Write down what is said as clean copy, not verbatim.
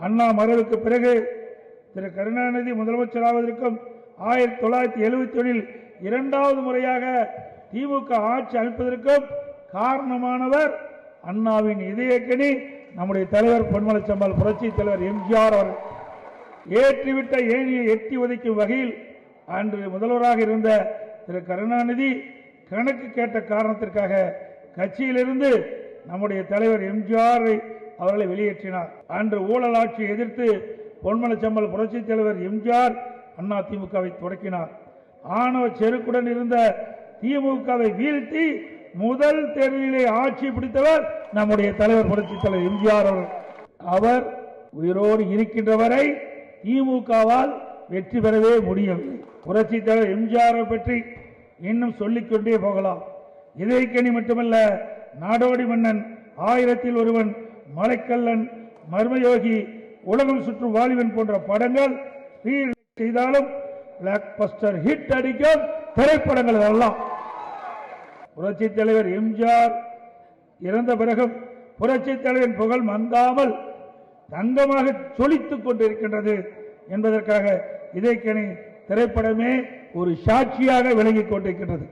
அண்ணா மறைவுக்கு பிறகு திரு கருணாநிதி முதலமைச்சராவதற்கும் 1971 இரண்டாவது முறையாக திமுக ஆட்சி அமைப்பதற்கும் காரணமானவர் அண்ணாவின் இதயக்கனி நம்முடைய தலைவர் பொன்மனச்செம்மல் புரட்சி தலைவர் எம்ஜிஆர் அவர்கள். ஏற்றிவிட்ட ஏணியை எட்டி உதைக்கும் வகையில் அன்று முதல்வராக இருந்த திரு கருணாநிதி கணக்கு கேட்ட காரணத்திற்காக கட்சியிலிருந்து நம்முடைய தலைவர் எம்ஜிஆர் அவர்களை வெளியேற்றினார். அன்று ஊழல் ஆட்சியை எதிர்த்து பொன்மனச்செம்மல் புரட்சி தலைவர் எம்ஜிஆர் அண்ணா திமுகவை தொடக்கினார். ஆணவ செருக்குடன் இருந்த திமுகவை வீழ்த்தி முதல் தேர்தலிலே ஆட்சி பிடித்தவர் நம்முடைய தலைவர் புரட்சி தலைவர் எம்ஜிஆர் அவர்கள். அவர் உயிரோடு இருக்கின்ற வரை திமுகவால் வெற்றி பெறவே முடியவில்லை. புரட்சி தலைவர் எம்ஜிஆரை பற்றி இன்னும் சொல்லிக்கொண்டே போகலாம். இதயக்கனி மட்டுமல்ல, நாடோடி மன்னன், ஆயிரத்தில் ஒருவன், மலைக்கல்லன், மர்மயோகி, உலகம் சுற்றும் வாலிபன் போன்ற படங்கள் செய்தாலும் பிளாக் பஸ்டர் ஹிட் அடிக்கும் திரைப்படங்கள் எல்லாம். புரட்சி தலைவர் எம்ஜிஆர் இறந்த பிறகும் புரட்சி தலைவரின் புகழ் மந்தாமல் தங்கமாக சொலித்துக் கொண்டிருக்கின்றது என்பதற்காக இதயக்கனி திரைப்படமே ஒரு சாட்சியாக விளங்கிக் கொண்டிருக்கின்றது.